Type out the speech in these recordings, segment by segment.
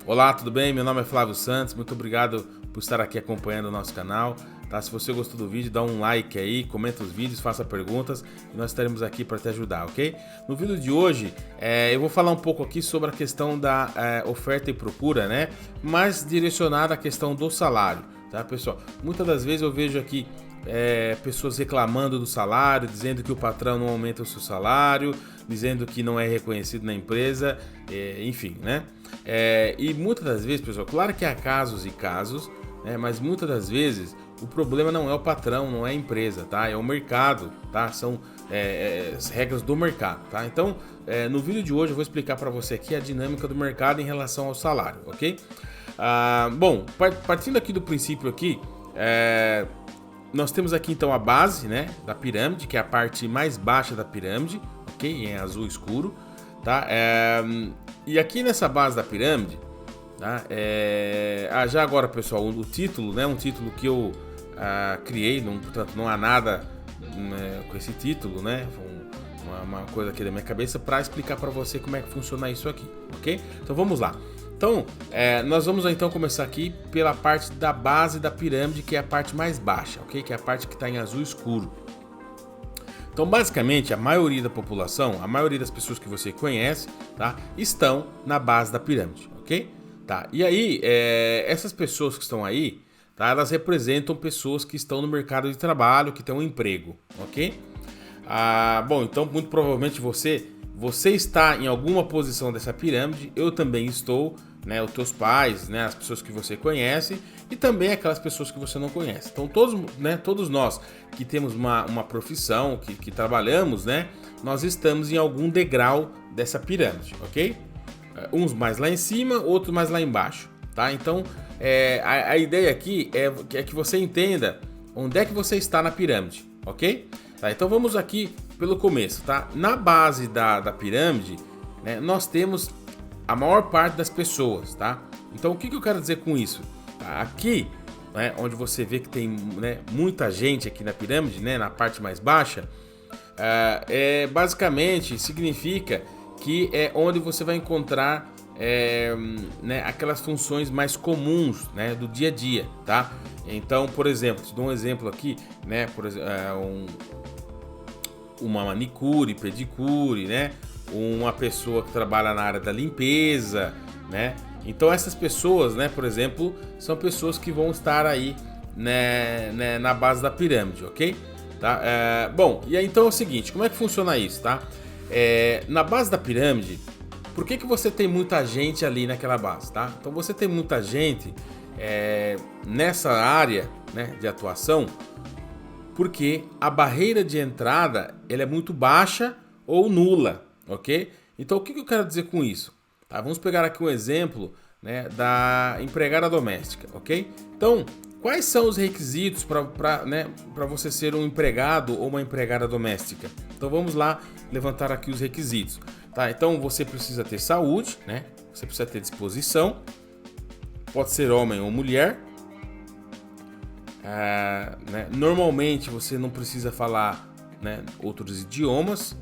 Olá, tudo bem? Meu nome é Flávio Santos, muito obrigado por estar aqui acompanhando o nosso canal. Tá? Se você gostou do vídeo, dá um like aí, comenta os vídeos, faça perguntas e nós estaremos aqui para te ajudar, ok? No vídeo de hoje, eu vou falar um pouco aqui sobre a questão da oferta e procura, né? Mais direcionada à questão do salário, tá, pessoal? Muitas das vezes eu vejo aqui pessoas reclamando do salário, dizendo que o patrão não aumenta o seu salário, dizendo que não é reconhecido na empresa, enfim, né? E muitas das vezes, pessoal, claro que há casos e casos, né? Mas muitas das vezes o problema não é o patrão, não é a empresa, tá? É o mercado, tá? São as regras do mercado, tá? Então, no vídeo de hoje eu vou explicar para você aqui a dinâmica do mercado em relação ao salário, ok? Bom, partindo aqui do princípio aqui, nós temos aqui então a base, né, da pirâmide, que é a parte mais baixa da pirâmide, ok? Em azul escuro, tá? E aqui nessa base da pirâmide, tá? Já agora, pessoal, o título, né, um título que eu criei, portanto não há nada com esse título, né? Uma coisa aqui da minha cabeça para explicar para você como é que funciona isso aqui, ok? Então vamos lá. Então, nós vamos então começar aqui pela parte da base da pirâmide, que é a parte mais baixa, ok? Que é a parte que está em azul escuro. Então, basicamente, a maioria da população, a maioria das pessoas que você conhece, tá, estão na base da pirâmide, ok? Tá. E aí, essas pessoas que estão aí, tá, elas representam pessoas que estão no mercado de trabalho, que têm um emprego, ok? Bom, então muito provavelmente você está em alguma posição dessa pirâmide, eu também estou, né, os teus pais, né, as pessoas que você conhece e também aquelas pessoas que você não conhece. Então todos nós que temos uma profissão, que trabalhamos, né, nós estamos em algum degrau dessa pirâmide, ok? Uns mais lá em cima, outros mais lá embaixo, tá? Então a ideia aqui é que você entenda onde é que você está na pirâmide, ok? Tá, então vamos aqui pelo começo, tá? Na base da pirâmide, né, nós temos a maior parte das pessoas, tá? Então o que eu quero dizer com isso? Aqui, né, onde você vê que tem, né, muita gente aqui na pirâmide, né, na parte mais baixa, basicamente significa que é onde você vai encontrar né, aquelas funções mais comuns, né, do dia a dia, tá? Então, por exemplo, te dou um exemplo aqui, né, por exemplo, uma manicure, pedicure, né? Uma pessoa que trabalha na área da limpeza, né? Então essas pessoas, né, por exemplo, são pessoas que vão estar aí, né, na base da pirâmide, ok? Tá? Bom, e aí então é o seguinte, como é que funciona isso, tá? Na base da pirâmide, por que você tem muita gente ali naquela base, tá? Então você tem muita gente nessa área, né, de atuação, porque a barreira de entrada ela é muito baixa ou nula, ok? Então o que eu quero dizer com isso? Tá, vamos pegar aqui um exemplo, né, da empregada doméstica, ok? Então, quais são os requisitos para você ser um empregado ou uma empregada doméstica? Então vamos lá levantar aqui os requisitos. Tá, então você precisa ter saúde, né? Você precisa ter disposição, pode ser homem ou mulher. Né? Normalmente você não precisa falar, né, outros idiomas,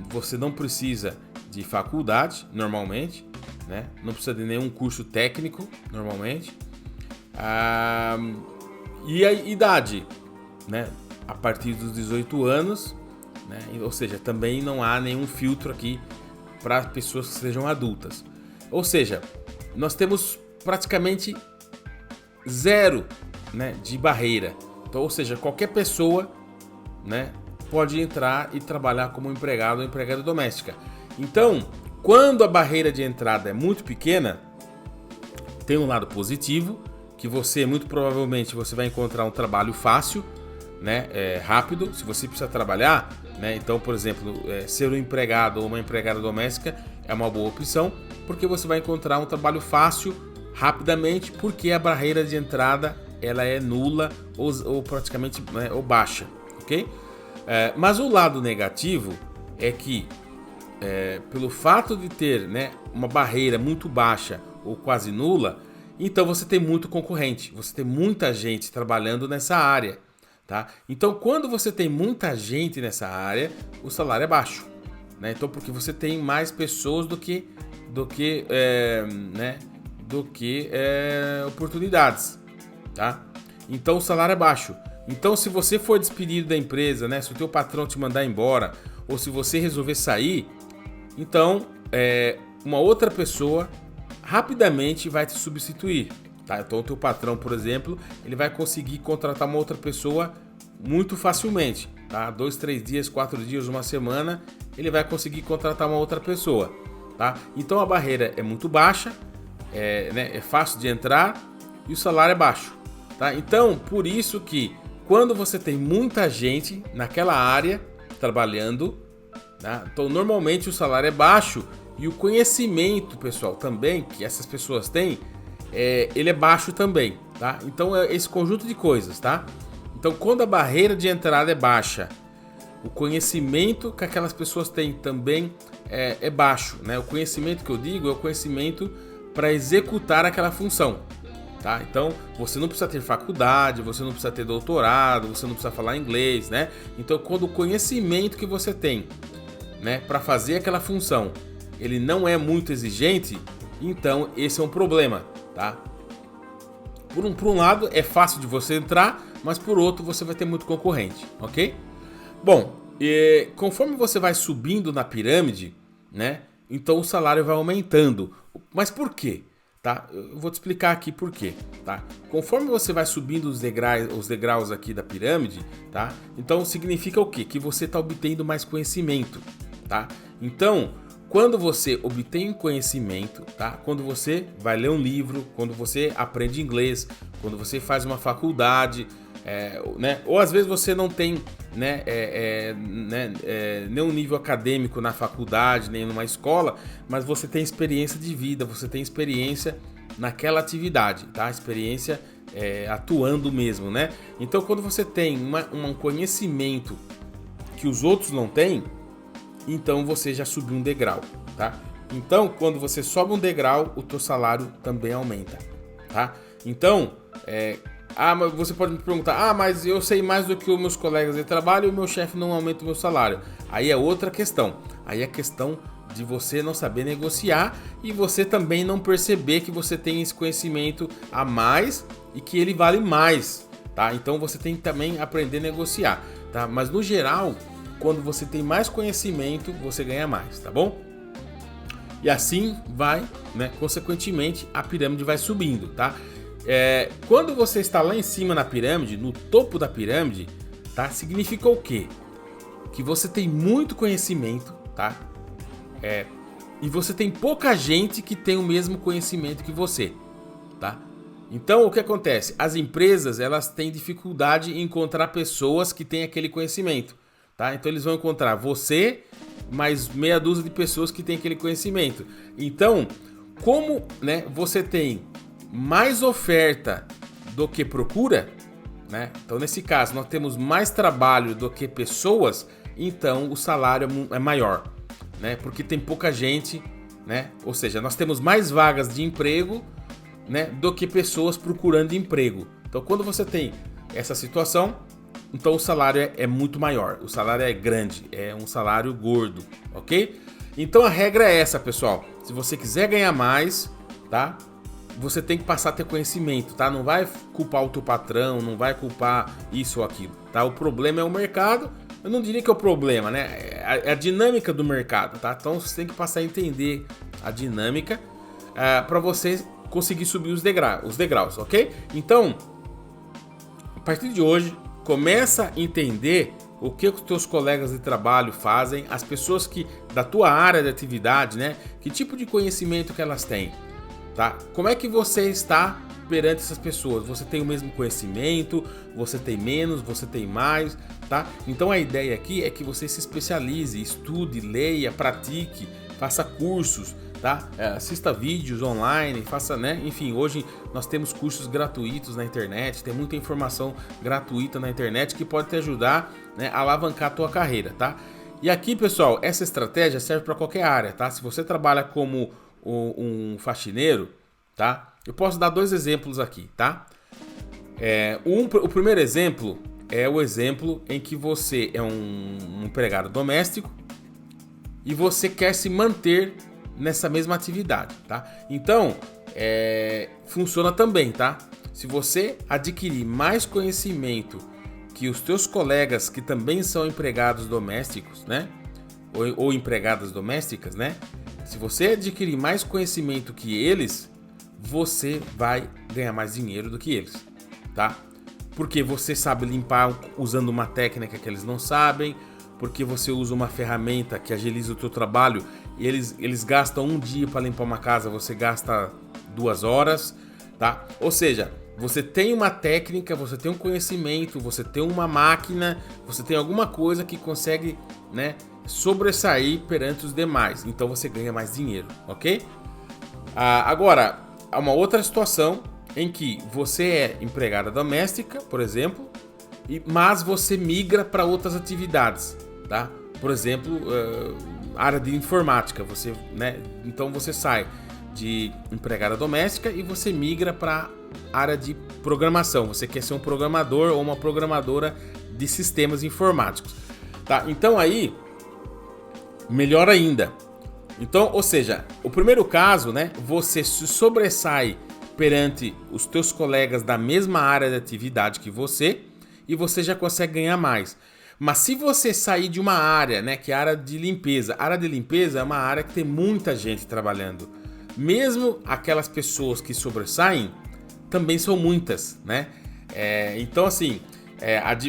você não precisa de faculdade, normalmente, né? Não precisa de nenhum curso técnico, normalmente. E a idade, né? A partir dos 18 anos, né? Ou seja, também não há nenhum filtro aqui para pessoas que sejam adultas. Ou seja, nós temos praticamente zero, né, de barreira. Então, ou seja, qualquer pessoa, né, pode entrar e trabalhar como empregado ou empregada doméstica. Então, quando a barreira de entrada é muito pequena, tem um lado positivo, que você muito provavelmente você vai encontrar um trabalho fácil, né, rápido. Se você precisa trabalhar, né, então, por exemplo, ser um empregado ou uma empregada doméstica é uma boa opção, porque você vai encontrar um trabalho fácil rapidamente, porque a barreira de entrada ela é nula ou praticamente, né, ou baixa, ok? Mas o lado negativo é que pelo fato de ter, né, uma barreira muito baixa ou quase nula, então você tem muito concorrente, você tem muita gente trabalhando nessa área, tá? Então quando você tem muita gente nessa área, o salário é baixo, né? Então porque você tem mais pessoas do que né, do que oportunidades, tá? Então o salário é baixo. Então se você for despedido da empresa, né, se o teu patrão te mandar embora, ou se você resolver sair, então uma outra pessoa rapidamente vai te substituir, tá? Então o teu patrão, por exemplo, ele vai conseguir contratar uma outra pessoa muito facilmente, tá? 2, 3 dias, 4 dias, uma semana, ele vai conseguir contratar uma outra pessoa, tá? Então a barreira é muito baixa, é fácil de entrar e o salário é baixo, tá? Então por isso que quando você tem muita gente naquela área trabalhando, tá? Então normalmente o salário é baixo e o conhecimento, pessoal, também que essas pessoas têm, ele é baixo também, tá? Então é esse conjunto de coisas, tá? Então quando a barreira de entrada é baixa, o conhecimento que aquelas pessoas têm também é baixo, né? O conhecimento que eu digo é o conhecimento para executar aquela função, tá? Então você não precisa ter faculdade, você não precisa ter doutorado, você não precisa falar inglês, né? Então quando o conhecimento que você tem, né, para fazer aquela função, ele não é muito exigente, então esse é um problema, tá? Por um lado é fácil de você entrar, mas por outro você vai ter muito concorrente, ok? Bom, conforme você vai subindo na pirâmide, né, então o salário vai aumentando. Mas por quê? Tá? Eu vou te explicar aqui por quê, tá? Conforme você vai subindo os degraus aqui da pirâmide, tá? Então significa o quê? Que você está obtendo mais conhecimento, tá? Então, quando você obtém conhecimento, tá? Quando você vai ler um livro, quando você aprende inglês, quando você faz uma faculdade, né? Ou às vezes você não tem, né, nenhum nível acadêmico na faculdade, nem numa escola, mas você tem experiência de vida, você tem experiência naquela atividade, tá? Experiência atuando mesmo, né? Então quando você tem um conhecimento que os outros não têm, então você já subiu um degrau, tá? Então quando você sobe um degrau, o teu salário também aumenta, tá? Então, mas você pode me perguntar, mas eu sei mais do que os meus colegas de trabalho e o meu chefe não aumenta o meu salário. Aí é outra questão. Aí é questão de você não saber negociar e você também não perceber que você tem esse conhecimento a mais e que ele vale mais, tá? Então você tem que também aprender a negociar, tá? Mas no geral, quando você tem mais conhecimento, você ganha mais, tá bom? E assim vai, né? Consequentemente, a pirâmide vai subindo, tá? Quando você está lá em cima na pirâmide, no topo da pirâmide, tá? Significa o quê? Que você tem muito conhecimento, tá? E você tem pouca gente que tem o mesmo conhecimento que você, tá? Então o que acontece? As empresas, elas têm dificuldade em encontrar pessoas que têm aquele conhecimento, tá? Então eles vão encontrar você mais meia dúzia de pessoas que têm aquele conhecimento. Então, como, né, você tem mais oferta do que procura, né? Então nesse caso nós temos mais trabalho do que pessoas, então o salário é maior, né? Porque tem pouca gente, né? Ou seja, nós temos mais vagas de emprego, né, do que pessoas procurando emprego. Então quando você tem essa situação, então o salário é muito maior, o salário é grande, é um salário gordo, ok? Então a regra é essa, pessoal. Se você quiser ganhar mais, tá? Você tem que passar a ter conhecimento, tá? Não vai culpar o teu patrão, não vai culpar isso ou aquilo, tá? O problema é o mercado. Eu não diria que é o problema, né? É a dinâmica do mercado, tá? Então você tem que passar a entender a dinâmica para você conseguir subir os degraus, ok? Então, a partir de hoje, começa a entender o que os teus colegas de trabalho fazem, as pessoas que da tua área de atividade, né? Que tipo de conhecimento que elas têm, tá? Como é que você está perante essas pessoas? Você tem o mesmo conhecimento? Você tem menos? Você tem mais? Tá? Então a ideia aqui é que você se especialize, estude, leia, pratique, faça cursos, tá? Assista vídeos online, faça, né? Enfim, hoje nós temos cursos gratuitos na internet, tem muita informação gratuita na internet que pode te ajudar, né, a alavancar a tua carreira, tá? E aqui, pessoal, essa estratégia serve para qualquer área, tá? Se você trabalha como um faxineiro, tá? Eu posso dar 2 exemplos aqui, tá? O primeiro exemplo é o exemplo em que você é um empregado doméstico e você quer se manter nessa mesma atividade, tá? Então, funciona também, tá? Se você adquirir mais conhecimento que os teus colegas que também são empregados domésticos, né? Ou empregadas domésticas, né? Se você adquirir mais conhecimento que eles, você vai ganhar mais dinheiro do que eles, tá? Porque você sabe limpar usando uma técnica que eles não sabem, porque você usa uma ferramenta que agiliza o teu trabalho e eles gastam um dia para limpar uma casa, você gasta 2 horas, tá? Ou seja, você tem uma técnica, você tem um conhecimento, você tem uma máquina, você tem alguma coisa que consegue, né, sobressair perante os demais. Então você ganha mais dinheiro, ok? Agora, há uma outra situação em que você é empregada doméstica, por exemplo, mas você migra para outras atividades, tá? Por exemplo, área de informática, você, né? Então você sai de empregada doméstica e você migra para área de programação. Você quer ser um programador ou uma programadora de sistemas informáticos, tá? Então aí, melhor ainda. Então, ou seja, o primeiro caso, né? Você se sobressai perante os teus colegas da mesma área de atividade que você e você já consegue ganhar mais. Mas se você sair de uma área, né, que é a área de limpeza, a área de limpeza é uma área que tem muita gente trabalhando. Mesmo aquelas pessoas que sobressaem, também são muitas, né? Então assim,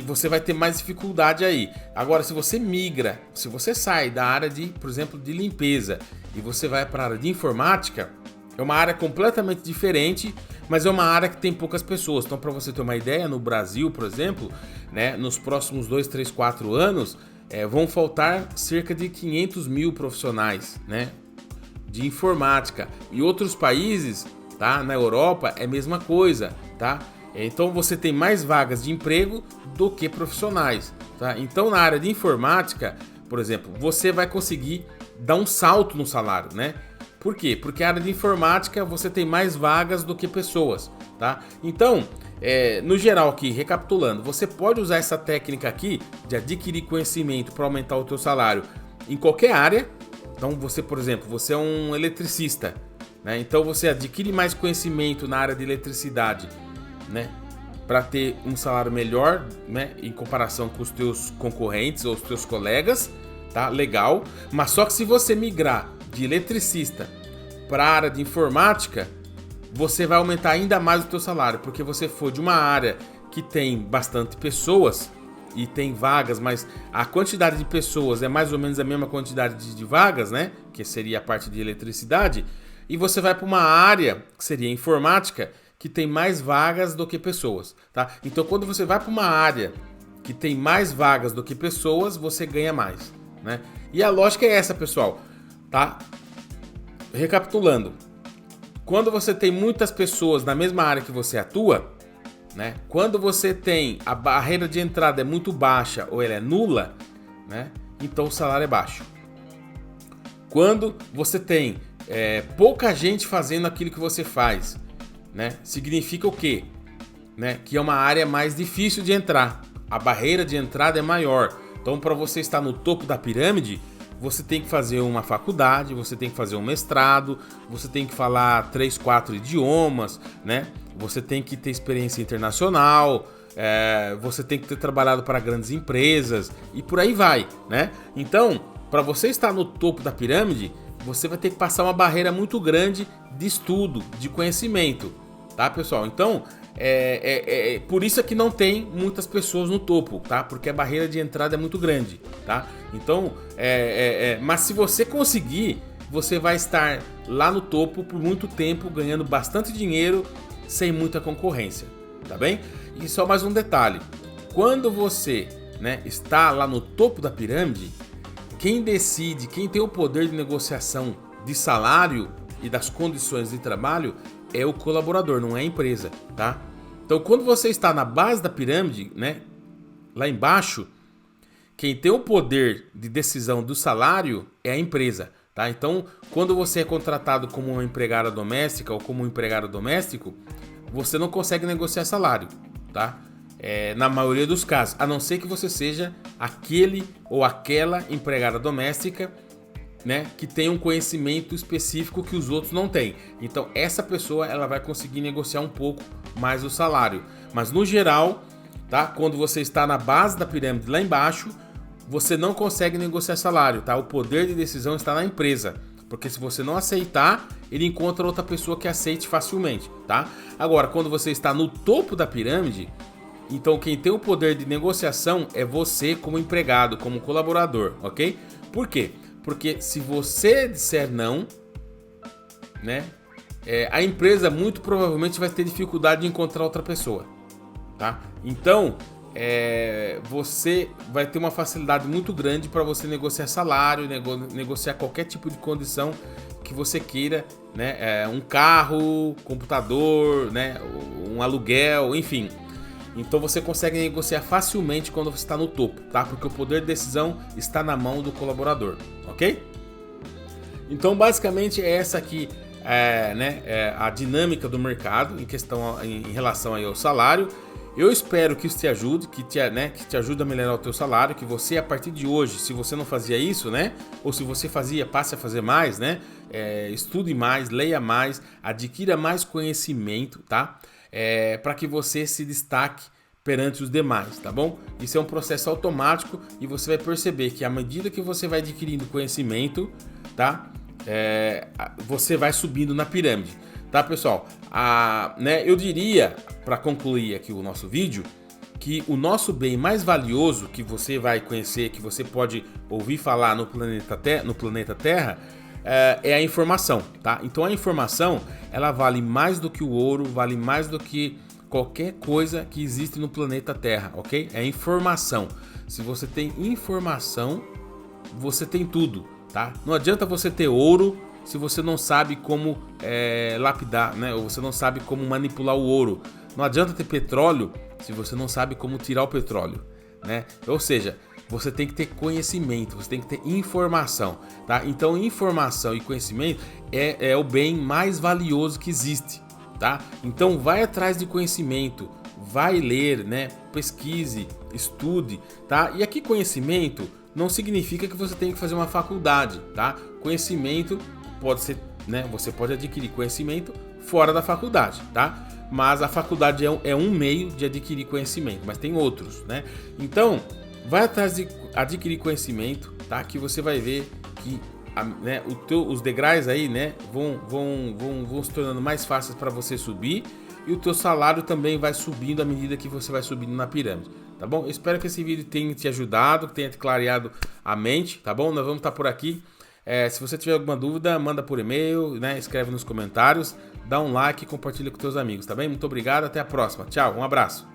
você vai ter mais dificuldade aí. Agora, se você migra, se você sai da área de, por exemplo, de limpeza e você vai para a área de informática, é uma área completamente diferente, mas é uma área que tem poucas pessoas. Então, para você ter uma ideia, no Brasil, por exemplo, né, nos próximos 2, 3, 4 anos, vão faltar cerca de 500 mil profissionais, né, de informática. E outros países, tá, na Europa, é a mesma coisa, tá? Então, você tem mais vagas de emprego do que profissionais, tá? Então, na área de informática, por exemplo, você vai conseguir dar um salto no salário, né? Por quê? Porque a área de informática você tem mais vagas do que pessoas, tá? Então, no geral aqui, recapitulando, você pode usar essa técnica aqui de adquirir conhecimento para aumentar o teu salário em qualquer área. Então, você, por exemplo, você é um eletricista, né? Então, você adquire mais conhecimento na área de eletricidade, né? Para ter um salário melhor, né? Em comparação com os teus concorrentes ou os teus colegas, tá? Legal. Mas só que se você migrar de eletricista para a área de informática, você vai aumentar ainda mais o teu salário, porque você foi de uma área que tem bastante pessoas e tem vagas, mas a quantidade de pessoas é mais ou menos a mesma quantidade de vagas, né? Que seria a parte de eletricidade, e você vai para uma área que seria informática, que tem mais vagas do que pessoas, tá? Então, quando você vai para uma área que tem mais vagas do que pessoas, você ganha mais, né? E a lógica é essa, pessoal. Tá? Recapitulando, quando você tem muitas pessoas na mesma área que você atua, né? Quando você tem a barreira de entrada é muito baixa ou ela é nula, né? Então o salário é baixo. Quando você tem pouca gente fazendo aquilo que você faz, né? Significa o quê? Né? Que é uma área mais difícil de entrar. A barreira de entrada é maior. Então, para você estar no topo da pirâmide, você tem que fazer uma faculdade, você tem que fazer um mestrado, você tem que falar 3, 4 idiomas, né? Você tem que ter experiência internacional, você tem que ter trabalhado para grandes empresas e por aí vai, né? Então, para você estar no topo da pirâmide, você vai ter que passar uma barreira muito grande de estudo, de conhecimento, tá, pessoal? Então, por isso é que não tem muitas pessoas no topo, tá? Porque a barreira de entrada é muito grande, tá? Então, mas se você conseguir, você vai estar lá no topo por muito tempo, ganhando bastante dinheiro, sem muita concorrência, tá bem? E só mais um detalhe, quando você, né, está lá no topo da pirâmide, quem decide, quem tem o poder de negociação de salário e das condições de trabalho é o colaborador, não é a empresa, tá? Então, quando você está na base da pirâmide, né, lá embaixo, quem tem o poder de decisão do salário é a empresa, tá? Então, quando você é contratado como uma empregada doméstica ou como um empregado doméstico, você não consegue negociar salário, tá? Na maioria dos casos, a não ser que você seja aquele ou aquela empregada doméstica né, que tem um conhecimento específico que os outros não têm. Então essa pessoa ela vai conseguir negociar um pouco mais o salário. Mas no geral, tá? Quando você está na base da pirâmide lá embaixo, você não consegue negociar salário, tá? O poder de decisão está na empresa. Porque se você não aceitar, ele encontra outra pessoa que aceite facilmente, tá? Agora, quando você está no topo da pirâmide, então quem tem o poder de negociação é você como empregado, como colaborador, ok? Por quê? Porque se você disser não, né, a empresa muito provavelmente vai ter dificuldade de encontrar outra pessoa, tá? Então, você vai ter uma facilidade muito grande para você negociar salário, negociar qualquer tipo de condição que você queira, né? Um carro, computador, né? Um aluguel, enfim. Então você consegue negociar facilmente quando você está no topo, tá? Porque o poder de decisão está na mão do colaborador, ok? Então basicamente é essa aqui, a dinâmica do mercado em relação aí ao salário. Eu espero que isso te ajude, que te ajude a melhorar o teu salário, que você a partir de hoje, se você não fazia isso, né? Ou se você fazia, passe a fazer mais, né? Estude mais, leia mais, adquira mais conhecimento, tá? Para que você se destaque perante os demais, tá bom? Isso é um processo automático e você vai perceber que à medida que você vai adquirindo conhecimento, tá? Você vai subindo na pirâmide, tá, pessoal? Eu diria, para concluir aqui o nosso vídeo, que o nosso bem mais valioso que você vai conhecer, que você pode ouvir falar no planeta Terra, é a informação, tá? Então a informação, ela vale mais do que o ouro, vale mais do que qualquer coisa que existe no planeta Terra, ok? É informação. Se você tem informação, você tem tudo, tá? Não adianta você ter ouro se você não sabe como lapidar, né? Ou você não sabe como manipular o ouro. Não adianta ter petróleo se você não sabe como tirar o petróleo, né? Ou seja, você tem que ter conhecimento, você tem que ter informação, tá? Então informação e conhecimento é o bem mais valioso que existe, tá? Então vai atrás de conhecimento, vai ler, né? Pesquise, estude, tá? E aqui conhecimento não significa que você tem que fazer uma faculdade, tá? Conhecimento pode ser, né? Você pode adquirir conhecimento fora da faculdade, tá? Mas a faculdade é um meio de adquirir conhecimento, mas tem outros, né? Então, vai atrás de adquirir conhecimento, tá? Que você vai ver que os degraus aí, né? Vão se tornando mais fáceis para você subir e o teu salário também vai subindo à medida que você vai subindo na pirâmide, tá bom? Eu espero que esse vídeo tenha te ajudado, que tenha te clareado a mente, tá bom? Nós vamos estar por aqui. Se você tiver alguma dúvida, manda por e-mail, né? Escreve nos comentários, dá um like e compartilha com teus amigos, tá bem? Muito obrigado, até a próxima. Tchau, um abraço.